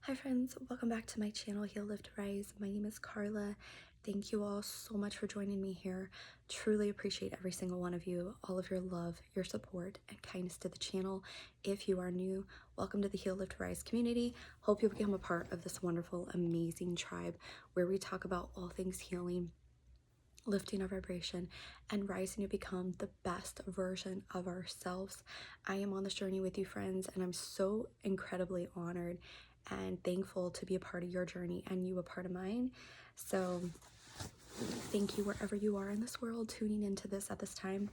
Hi friends, welcome back to my channel, Heal, Lift, Rise. My name is Carla. Thank you all so much for joining me here. Truly appreciate every single one of you, all of your love, your support, and kindness to the channel. If you are new, welcome to the Heal, Lift, Rise community. Hope you'll become a part of this wonderful, amazing tribe where we talk about all things healing, lifting our vibration, and rising to become the best version of ourselves. I am on this journey with you, friends, and I'm so incredibly honored and thankful to be a part of your journey and you a part of mine. So thank you wherever you are in this world tuning into this at this time.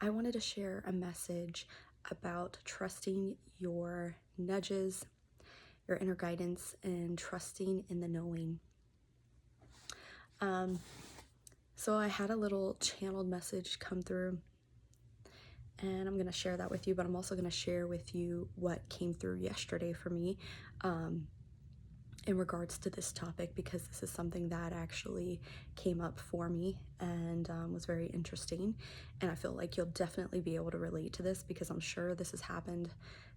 I wanted to share a message about trusting your nudges, your inner guidance, and trusting in the knowing. So I had a little channeled message come through, and I'm going to share that with you, but I'm also going to share with you what came through yesterday for me in regards to this topic, because this is something that actually came up for me and was very interesting. And I feel like you'll definitely be able to relate to this because I'm sure this has happened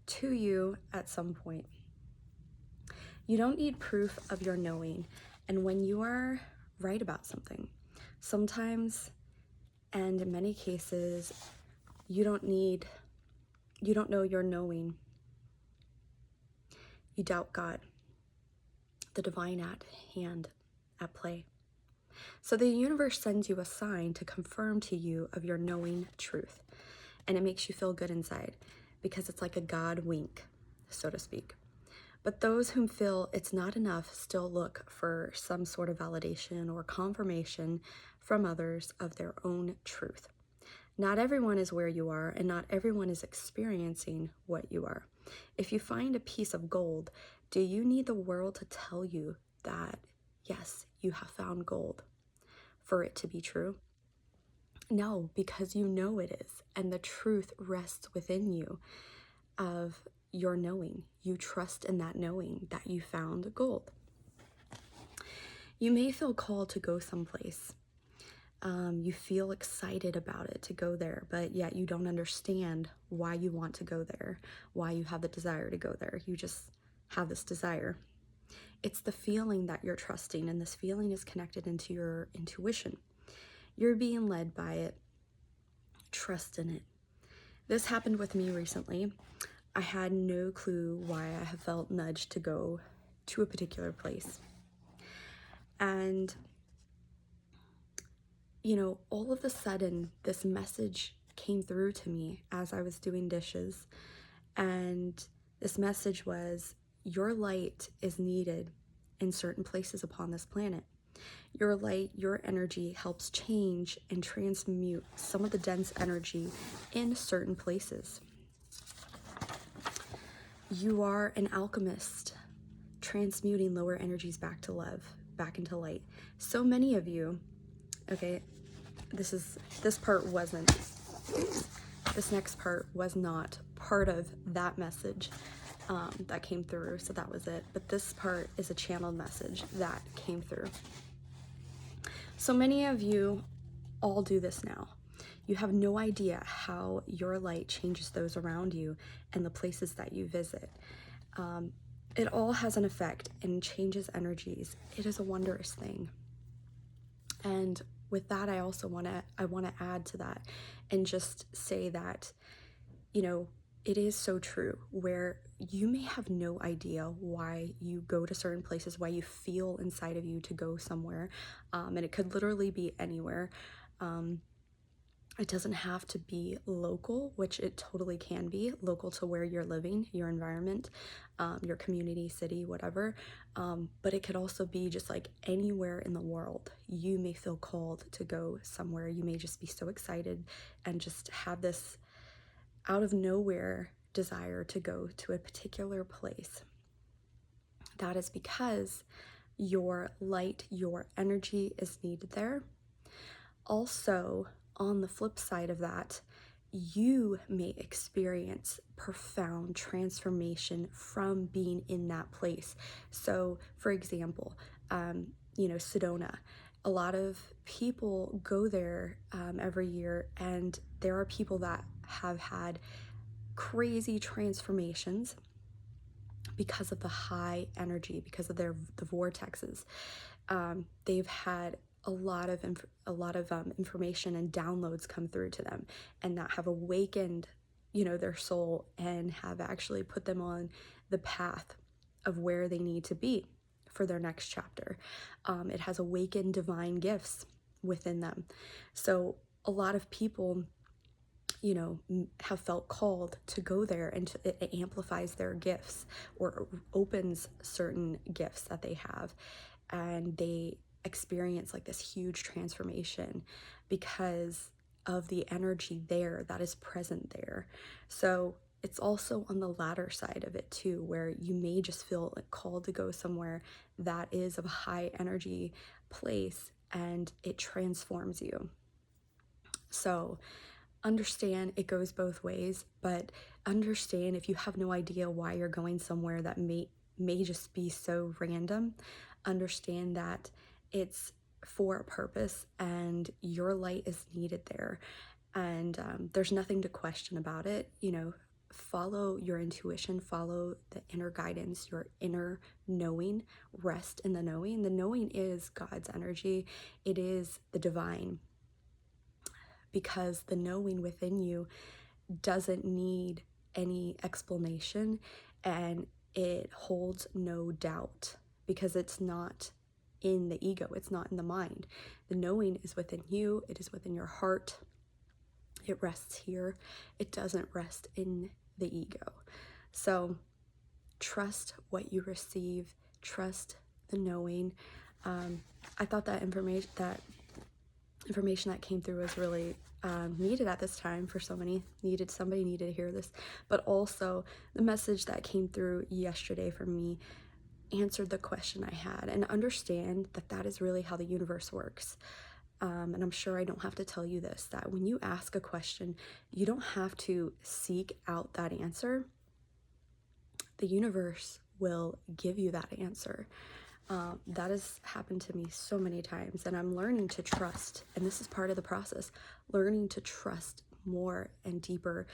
to you at some point. You don't need proof of your knowing. And when you are right about something, sometimes, and in many cases, you don't know your knowing. You doubt God, the divine at hand, at play. So the universe sends you a sign to confirm to you of your knowing truth. And it makes you feel good inside because it's like a God wink, so to speak. But those whom feel it's not enough still look for some sort of validation or confirmation from others of their own truth. Not everyone is where you are, and not everyone is experiencing what you are. If you find a piece of gold, do you need the world to tell you that, yes, you have found gold for it to be true? No, because you know it is, and the truth rests within you of your knowing. You trust in that knowing that you found gold. You may feel called to go someplace. You feel excited about it to go there, but yet you don't understand why you want to go there, why you have the desire to go there. You just have this desire. It's the feeling that you're trusting, and this feeling is connected into your intuition. You're being led by it. Trust in it. This happened with me recently. I had no clue why I have felt nudged to go to a particular place. And all of a sudden, this message came through to me as I was doing dishes. And this message was, your light is needed in certain places upon this planet. Your light, your energy helps change and transmute some of the dense energy in certain places. You are an alchemist, transmuting lower energies back to love, back into light. So many of you, okay, this next part was not part of that message that came through, so that was it. But this part is a channeled message that came through. So many of you all do this now. You have no idea how your light changes those around you and the places that you visit. It all has an effect and changes energies. It is a wondrous thing. And with that, I also want to add to that and just say that, it is so true, where you may have no idea why you go to certain places, why you feel inside of you to go somewhere, and it could literally be anywhere. It doesn't have to be local, which it totally can be, local to where you're living, your environment, your community, city, whatever. But it could also be just like anywhere in the world. You may feel called to go somewhere. You may just be so excited and just have this out of nowhere desire to go to a particular place. That is because your light, your energy is needed there. Also, on the flip side of that, you may experience profound transformation from being in that place. So, for example, Sedona. A lot of people go there every year, and there are people that have had crazy transformations because of the high energy, because of the vortexes. They've had a lot of information and downloads come through to them, and that have awakened, their soul, and have actually put them on the path of where they need to be for their next chapter. It has awakened divine gifts within them. So a lot of people, have felt called to go there, and it amplifies their gifts or opens certain gifts that they have, and they experience like this huge transformation because of the energy there that is present there. So it's also on the latter side of it too, where you may just feel like called to go somewhere that is of a high energy place, and it transforms you. So understand it goes both ways, but understand if you have no idea why you're going somewhere that may just be so random, understand that it's for a purpose and your light is needed there. And there's nothing to question about it. Follow your intuition, follow the inner guidance, your inner knowing, rest in the knowing. The knowing is God's energy. It is the divine, because the knowing within you doesn't need any explanation, and it holds no doubt, because it's not in the ego, it's not in the mind. The knowing is within you, it is within your heart, it rests here, it doesn't rest in the ego. So trust what you receive, trust the knowing. I thought that information that came through was really needed at this time for somebody needed to hear this. But also the message that came through yesterday for me answered the question I had, and understand that is really how the universe works. And I'm sure I don't have to tell you this, that when you ask a question, you don't have to seek out that answer. The universe will give you that answer. That has happened to me so many times, and I'm learning to trust, and this is part of the process, learning to trust more and deeper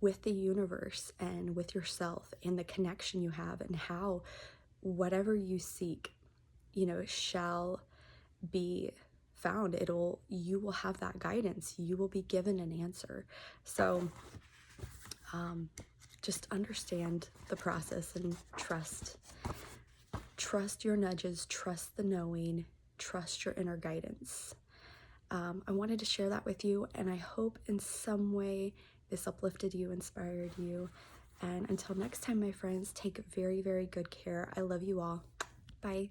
with the universe and with yourself and the connection you have, and how whatever you seek, shall be found. You will have that guidance, you will be given an answer. So just understand the process and trust your nudges, trust the knowing, trust your inner guidance. I wanted to share that with you, and I hope in some way this uplifted you, inspired you. And until next time, my friends, take very, very good care. I love you all. Bye.